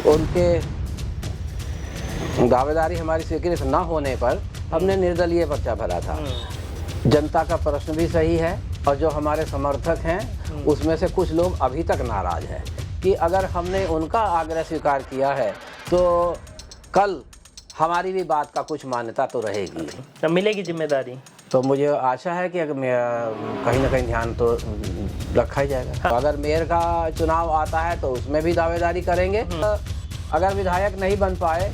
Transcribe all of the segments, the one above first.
उनके दावेदारी हमारी स्वीकृत न होने पर हमने निर्दलीय पर्चा भरा था। जनता का प्रश्न भी सही है और जो हमारे समर्थक हैं उसमें से कुछ लोग अभी तक नाराज हैं कि अगर हमने उनका आग्रह स्वीकार किया है तो कल हमारी भी बात का कुछ मान्यता तो रहेगी, तो मिलेगी जिम्मेदारी। तो मुझे आशा है कि अगर कहीं ना कहीं ध्यान तो रखा ही जाएगा। तो अगर मेयर का चुनाव आता है तो उसमें भी दावेदारी करेंगे। अगर विधायक नहीं बन पाए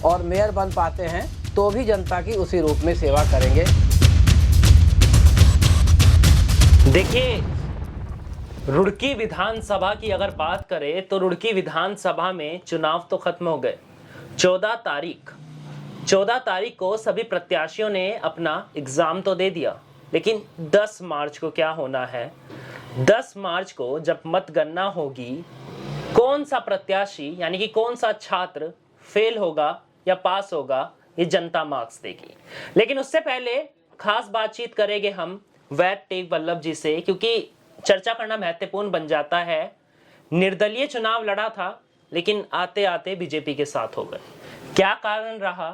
और मेयर बन पाते हैं तो भी जनता की उसी रूप में सेवा करेंगे। देखिए, रुड़की विधानसभा की अगर बात करें तो रुड़की विधानसभा में चुनाव तो खत्म हो गए। 14 तारीख को सभी प्रत्याशियों ने अपना एग्जाम तो दे दिया, लेकिन 10 मार्च को क्या होना है? 10 मार्च को जब मतगणना होगी, कौन सा प्रत्याशी यानी कि कौन सा छात्र फेल होगा या पास होगा, ये जनता मार्क्स देगी। लेकिन उससे पहले खास बातचीत करेंगे हम वैद्य टेक वल्लभ जी से, क्योंकि चर्चा करना महत्वपूर्ण बन जाता है। निर्दलीय चुनाव लड़ा था लेकिन आते आते बीजेपी के साथ हो गए, क्या कारण रहा?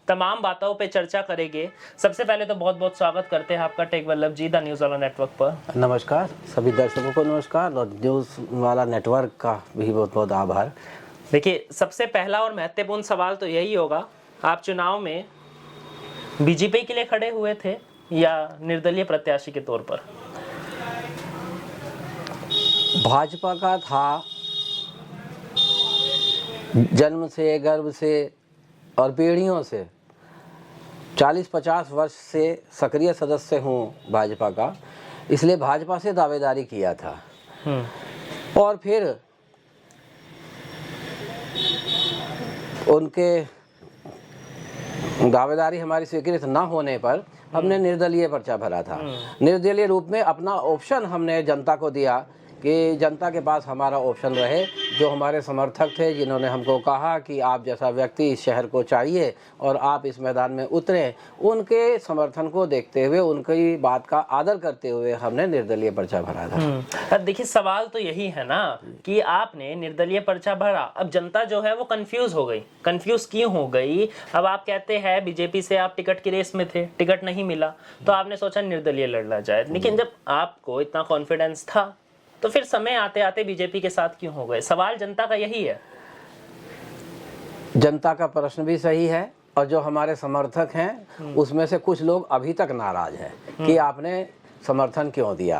तमाम बातों पे चर्चा करेंगे। सबसे पहले तो बहुत बहुत स्वागत करते हैं आपका टेक वल्लभ जी, द न्यूज़ वाला नेटवर्क पर। नमस्कार, सभी दर्शकों को नमस्कार और न्यूज़ वाला नेटवर्क का भी बहुत बहुत आभार। देखिए, सबसे पहला और महत्वपूर्ण सवाल तो यही होगा, आप चुनाव में बीजेपी के लिए खड़े हुए थे या निर्दलीय प्रत्याशी के तौर पर? भाजपा का था, जन्म से, गर्भ से और पीढ़ियों से 40-50 वर्ष से सक्रिय सदस्य हूँ भाजपा का, इसलिए भाजपा से दावेदारी किया था। और फिर उनके दावेदारी हमारी स्वीकृत न होने पर हमने निर्दलीय पर्चा भरा था। निर्दलीय रूप में अपना ऑप्शन हमने जनता को दिया कि जनता के पास हमारा ऑप्शन रहे। जो हमारे समर्थक थे, जिन्होंने हमको कहा कि आप जैसा व्यक्ति इस शहर को चाहिए और आप इस मैदान में उतरें, उनके समर्थन को देखते हुए, उनकी बात का आदर करते हुए हमने निर्दलीय पर्चा भरा था। अब देखिए, सवाल तो यही है ना कि आपने निर्दलीय पर्चा भरा, अब जनता जो है वो कंफ्यूज हो गई। कंफ्यूज क्यों हो गई? अब आप कहते हैं बीजेपी से आप टिकट की रेस में थे, टिकट नहीं मिला तो आपने सोचा निर्दलीय लड़ना जाए। लेकिन जब आपको इतना कॉन्फिडेंस था तो फिर समय आते आते बीजेपी के साथ क्यों हो गए? सवाल जनता का यही है। जनता का प्रश्न भी सही है और जो हमारे समर्थक हैं उसमें से कुछ लोग अभी तक नाराज हैं कि आपने समर्थन क्यों दिया।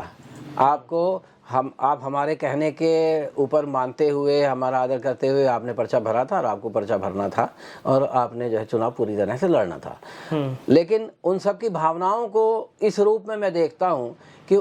आप हमारे कहने के ऊपर मानते हुए, हमारा आदर करते हुए आपने पर्चा भरा था और आपको पर्चा भरना था और आपने जो है चुनाव पूरी तरह से लड़ना था। लेकिन उन सब की भावनाओं को इस रूप में मैं देखता हूँ कि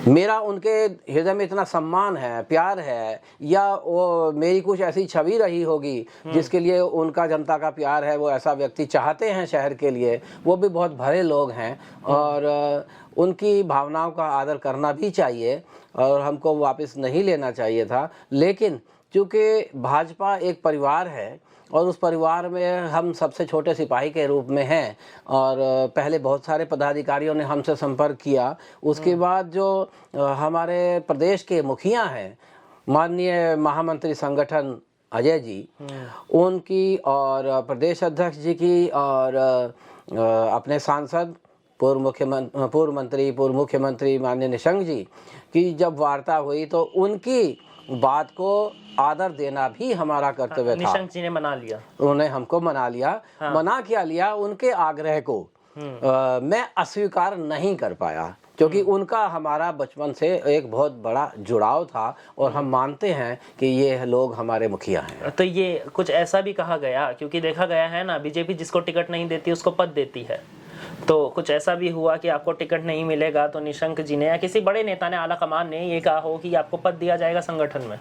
मेरा उनके हृदय में इतना सम्मान है, प्यार है, या वो मेरी कुछ ऐसी छवि रही होगी जिसके लिए उनका जनता का प्यार है, वो ऐसा व्यक्ति चाहते हैं शहर के लिए। वो भी बहुत भले लोग हैं और उनकी भावनाओं का आदर करना भी चाहिए और हमको वापस नहीं लेना चाहिए था। लेकिन चूँकि भाजपा एक परिवार है और उस परिवार में हम सबसे छोटे सिपाही के रूप में हैं और पहले बहुत सारे पदाधिकारियों ने हमसे संपर्क किया। उसके बाद जो हमारे प्रदेश के मुखिया हैं, माननीय महामंत्री संगठन अजय जी, उनकी और प्रदेश अध्यक्ष जी की और अपने सांसद पूर्व मुख्यमंत्री माननीय निशंक जी की जब वार्ता हुई तो उनकी बात को आदर देना भी हमारा कर्तव्य था। निशंक जी ने मना लिया, उन्होंने हमको मना लिया। मना क्या लिया, उनके आग्रह को मैं अस्वीकार नहीं कर पाया, क्योंकि उनका हमारा बचपन से एक बहुत बड़ा जुड़ाव था और हम मानते हैं कि ये लोग हमारे मुखिया हैं। तो ये कुछ ऐसा भी कहा गया, क्योंकि देखा गया है ना, बीजेपी जिसको टिकट नहीं देती उसको पद देती है, तो कुछ ऐसा भी हुआ कि आपको टिकट नहीं मिलेगा तो निशंक जी ने या किसी बड़े नेता ने, आला कमान ने ये कहा हो कि आपको पद दिया जाएगा संगठन में?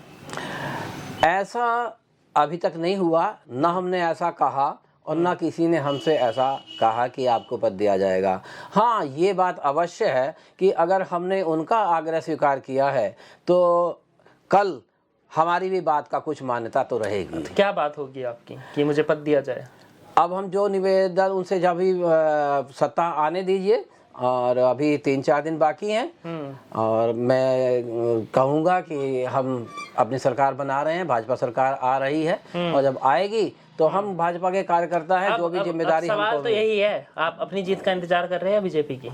ऐसा अभी तक नहीं हुआ, ना हमने ऐसा कहा और ना किसी ने हमसे ऐसा कहा कि आपको पद दिया जाएगा। हाँ, ये बात अवश्य है कि अगर हमने उनका आग्रह स्वीकार किया है तो कल हमारी भी बात का कुछ मान्यता तो रहेगी। तो क्या बात होगी आपकी कि मुझे पद दिया जाए? अब हम जो निवेदन उनसे, जब भी सत्ता आने दीजिए और अभी 3-4 दिन बाकी हैं और मैं कहूँगा कि हम अपनी सरकार बना रहे हैं, भाजपा सरकार आ रही है और जब आएगी तो हम भाजपा के कार्यकर्ता हैं, जो भी जिम्मेदारी हमको सवाल तो यही है, आप अपनी जीत का इंतजार कर रहे हैं बीजेपी की?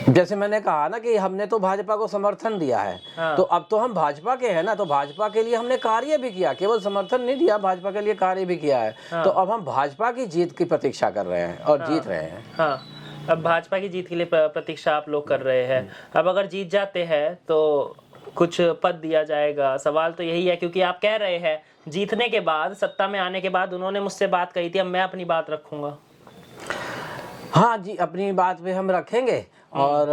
जैसे मैंने कहा ना कि हमने तो भाजपा को समर्थन दिया है, तो अब तो हम भाजपा के हैं ना, तो भाजपा के लिए हमने कार्य भी किया, केवल समर्थन नहीं दिया, भाजपा के लिए कार्य भी किया है। तो अब हम भाजपा की जीत की प्रतीक्षा कर रहे हैं और जीत रहे हैं। हाँ, अब भाजपा की जीत के लिए प्रतीक्षा आप लोग कर रहे हैं। अब अगर जीत जाते हैं तो कुछ पद दिया जाएगा, सवाल तो यही है, क्योंकि आप कह रहे हैं जीतने के बाद, सत्ता में आने के बाद उन्होंने मुझसे बात कही थी, अब मैं अपनी बात रखूंगा। हाँ जी, अपनी बात पे हम रखेंगे और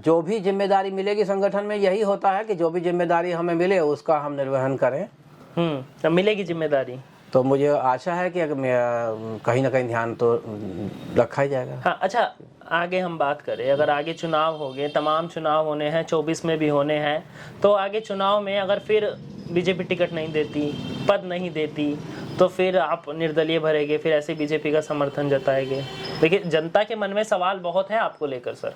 जो भी जिम्मेदारी मिलेगी संगठन में, यही होता है कि जो भी जिम्मेदारी हमें मिले उसका हम निर्वहन करें। अब मिलेगी जिम्मेदारी तो मुझे आशा है कि कहीं ना कहीं ध्यान तो रखा ही जाएगा। हाँ, अच्छा, आगे हम बात करें, अगर आगे चुनाव हो गए, तमाम चुनाव होने हैं, 24 में भी होने हैं, तो आगे चुनाव में अगर फिर बीजेपी टिकट नहीं देती, पद नहीं देती, तो फिर आप निर्दलीय भरेंगे, फिर ऐसे बीजेपी का समर्थन जताएंगे? देखिए, जनता के मन में सवाल बहुत है आपको लेकर सर।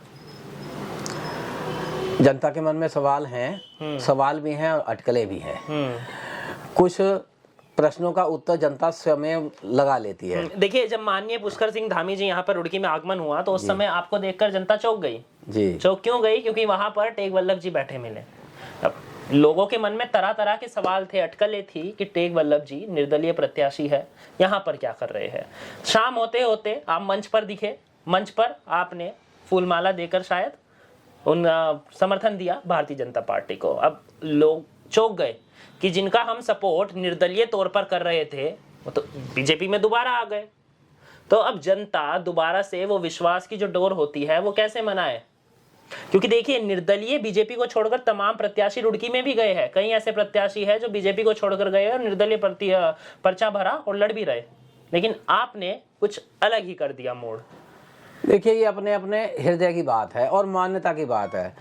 जनता के मन में सवाल हैं, सवाल भी हैं और अटकलें भी हैं। कुछ प्रश्नों का उत्तर जनता स्वयं लगा लेती है। देखिए, जब माननीय पुष्कर सिंह धामी जी यहाँ पर रुड़की में आगमन हुआ तो उस समय आपको देखकर जनता चौंक गई जी। चौंक क्यों गई? क्योंकि वहां पर टेक वल्लभ जी बैठे मिले। अब लोगों के मन में तरह तरह के सवाल थे, अटकलें थी कि टेक वल्लभ जी निर्दलीय प्रत्याशी है, यहाँ पर क्या कर रहे हैं। शाम होते होते आप मंच पर दिखे, मंच पर आपने फूलमाला देकर शायद उन समर्थन दिया भारतीय जनता पार्टी को। अब लोग चौंक गए कि जिनका हम सपोर्ट निर्दलीय तौर पर कर रहे थे वो तो बीजेपी में दोबारा आ गए। तो अब जनता दोबारा से वो विश्वास की जो डोर होती है वो कैसे मनाए? क्योंकि देखिए, निर्दलीय बीजेपी को छोड़कर तमाम प्रत्याशी रुड़की में भी गए हैं। कई ऐसे प्रत्याशी हैं जो बीजेपी को छोड़कर गए और निर्दलीय पर्चा भरा और लड़ भी रहे, लेकिन आपने कुछ अलग ही कर दिया मोड़। देखिए, ये अपने अपने हृदय की बात है और मान्यता की बात है।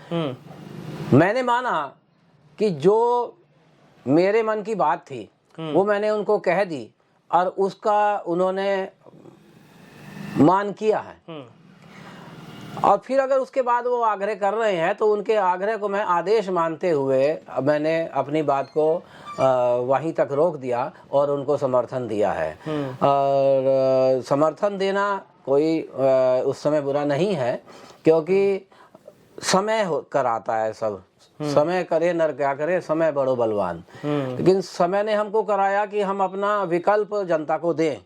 मैंने माना कि जो मेरे मन की बात थी वो मैंने उनको कह दी और उसका उन्होंने मान किया है। और फिर अगर उसके बाद वो आग्रह कर रहे हैं तो उनके आग्रह को मैं आदेश मानते हुए मैंने अपनी बात को वहीं तक रोक दिया और उनको समर्थन दिया है। और समर्थन देना कोई उस समय बुरा नहीं है, क्योंकि समय कराता है सब। समय करे नर क्या करे, समय बड़ो बलवान। लेकिन समय ने हमको कराया कि हम अपना विकल्प जनता को दें,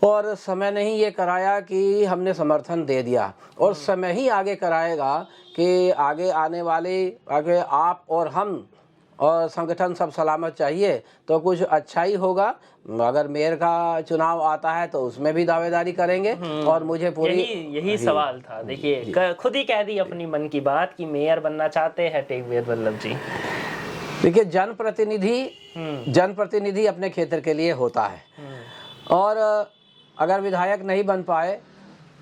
और समय ने ही ये कराया कि हमने समर्थन दे दिया, और समय ही आगे कराएगा कि आगे आने वाले आगे आप और हम और संगठन सब सलामत चाहिए तो कुछ अच्छा ही होगा। अगर मेयर का चुनाव आता है तो उसमें भी दावेदारी करेंगे और मुझे पूरी यही सवाल था। देखिए, खुद ही कह दी अपनी मन की बात कि मेयर बनना चाहते हैं टेक वल्लभ जी। देखिए, जनप्रतिनिधि अपने क्षेत्र के लिए होता है, और अगर विधायक नहीं बन पाए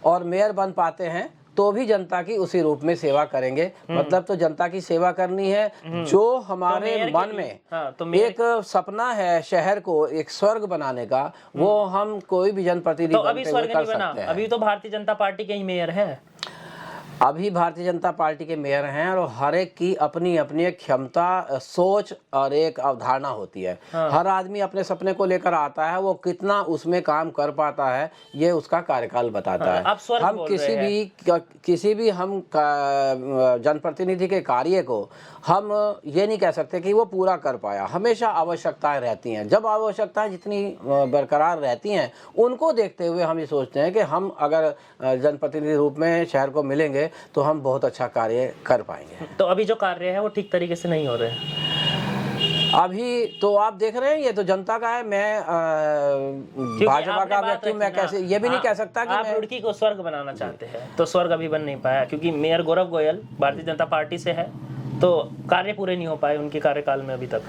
और मेयर बन पाते हैं तो भी जनता की उसी रूप में सेवा करेंगे। मतलब तो जनता की सेवा करनी है। जो हमारे मन में एक सपना है शहर को एक स्वर्ग बनाने का, वो हम कोई भी जनप्रतिनिधि तो अभी स्वर्ग नहीं बना, अभी तो भारतीय जनता पार्टी के ही मेयर है। अभी भारतीय जनता पार्टी के मेयर हैं और हर एक की अपनी अपनी एक क्षमता, सोच और एक अवधारणा होती है। हर आदमी अपने सपने को लेकर आता है, वो कितना उसमें काम कर पाता है ये उसका कार्यकाल बताता है। हम किसी भी हम जनप्रतिनिधि के कार्य को हम ये नहीं कह सकते कि वो पूरा कर पाया। हमेशा आवश्यकताएं रहती हैं। जब आवश्यकताएं जितनी बरकरार रहती हैं उनको देखते हुए हम ये सोचते हैं कि हम अगर जनप्रतिनिधि रूप में शहर को मिलेंगे तो हम बहुत अच्छा कार्य कर पाएंगे। तो अभी जो कार्य है वो ठीक तरीके से नहीं हो रहे हैं। अभी तो आप देख रहे हैं, ये तो जनता का है। मैं भाजपा का व्यक्ति, मैं कैसे ये भी नहीं कह सकता कि आप रुड़की को स्वर्ग बनाना चाहते हैं, तो स्वर्ग अभी बन नहीं पाया, क्योंकि मेयर गौरव गोयल भारतीय जनता पार्टी से है, तो कार्य पूरे नहीं हो पाए उनके कार्यकाल में अभी तक।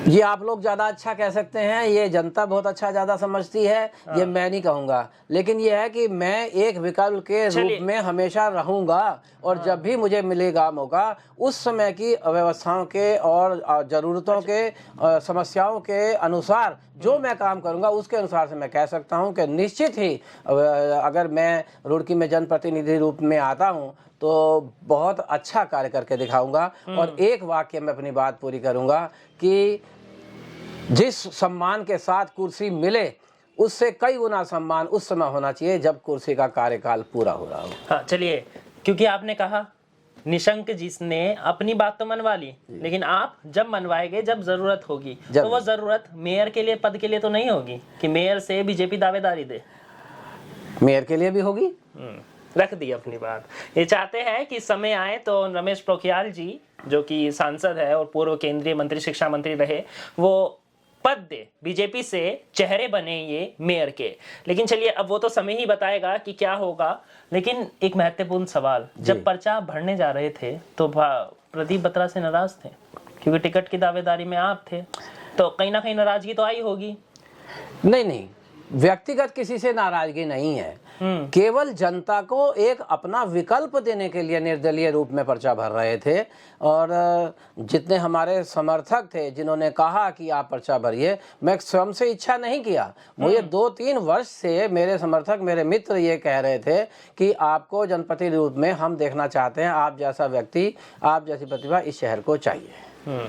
ये आप लोग ज़्यादा अच्छा कह सकते हैं, ये जनता बहुत अच्छा ज़्यादा समझती है, ये मैं नहीं कहूँगा। लेकिन ये है कि मैं एक विकल्प के रूप में हमेशा रहूँगा, और जब भी मुझे मिलेगा मौका, उस समय की व्यवस्थाओं के और ज़रूरतों के समस्याओं के अनुसार जो मैं काम करूँगा, उसके अनुसार से मैं कह सकता हूँ कि निश्चित ही अगर मैं रुड़की में जनप्रतिनिधि रूप में आता हूँ तो बहुत अच्छा कार्य करके दिखाऊंगा। और एक वाक्य में अपनी बात पूरी करूंगा कि जिस सम्मान के साथ कुर्सी मिले, उससे कई गुना सम्मान उस समय होना चाहिए जब कुर्सी का कार्यकाल पूरा हो रहा हो। हाँ, चलिए, क्योंकि आपने कहा निशंक जी ने अपनी बात तो मनवा ली, लेकिन आप जब मनवाएंगे जब जरूरत होगी, तो वो जरूरत मेयर के लिए, पद के लिए तो नहीं होगी कि मेयर से बीजेपी दावेदारी दे। मेयर के लिए भी होगी। रख दी अपनी बात। ये चाहते हैं कि समय आए तो रमेश पोखरियाल जी, जो कि सांसद है और पूर्व केंद्रीय मंत्री, शिक्षा मंत्री रहे, वो पद दे, बीजेपी से चेहरे बने ये मेयर के। लेकिन चलिए, अब वो तो समय ही बताएगा कि क्या होगा। लेकिन एक महत्वपूर्ण सवाल, जब पर्चा भरने जा रहे थे तो प्रदीप बत्रा से नाराज थे, क्योंकि टिकट की दावेदारी में आप थे, तो कहीं ना कहीं नाराजगी तो आई होगी। नहीं, व्यक्तिगत किसी से नाराजगी नहीं है, केवल जनता को एक अपना विकल्प देने के लिए निर्दलीय रूप में पर्चा भर रहे थे। और जितने हमारे समर्थक थे जिन्होंने कहा कि आप पर्चा भरिए, मैं स्वयं से इच्छा नहीं किया। मुझे 2-3 वर्ष से मेरे समर्थक, मेरे मित्र ये कह रहे थे कि आपको जनप्रतिनिधि रूप में हम देखना चाहते हैं, आप जैसा व्यक्ति, आप जैसी प्रतिभा इस शहर को चाहिए।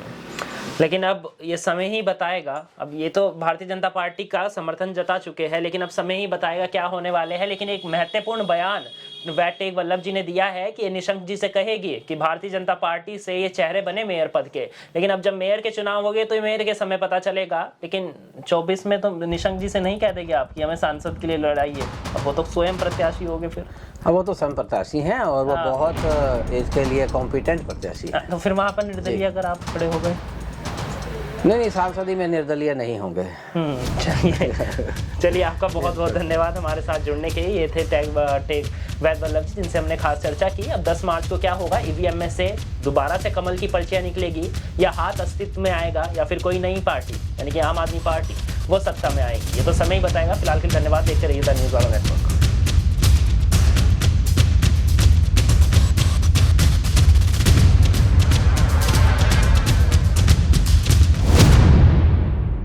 लेकिन अब ये समय ही बताएगा। अब ये तो भारतीय जनता पार्टी का समर्थन जता चुके हैं, लेकिन अब समय ही बताएगा क्या होने वाले हैं। लेकिन एक महत्वपूर्ण बयान वैटेक वल्लभ जी ने दिया है कि ये निशंक जी से कहेगी कि भारतीय जनता पार्टी से ये चेहरे बने मेयर पद के। लेकिन अब जब मेयर के चुनाव हो गए तो मेयर के समय पता चलेगा। लेकिन 24 में तो निशंक जी से नहीं कह देंगे आप कि हमें सांसद के लिए लड़ाई है। अब वो तो स्वयं प्रत्याशी हो गए फिर। अब वो तो स्वयं प्रत्याशी हैं और वो बहुत इसके लिए कॉम्पिटेंट प्रत्याशी है। तो फिर वहाँ पर निर्दलीय अगर आप खड़े हो गए? नहीं, सांसदी में निर्दलीय नहीं होंगे। चलिए, आपका बहुत बहुत धन्यवाद हमारे साथ जुड़ने के लिए। ये थे वैद वल्लभ जी, जिनसे हमने खास चर्चा की। अब 10 मार्च को क्या होगा, ईवीएम में से दोबारा से कमल की पर्चियां निकलेगी, या हाथ अस्तित्व में आएगा, या फिर कोई नई पार्टी यानी कि आम आदमी पार्टी वो सत्ता में आएगी, ये तो समय ही बताएगा। फिलहाल के धन्यवाद, देखते रहिए द न्यूज़ वाला नेटवर्क।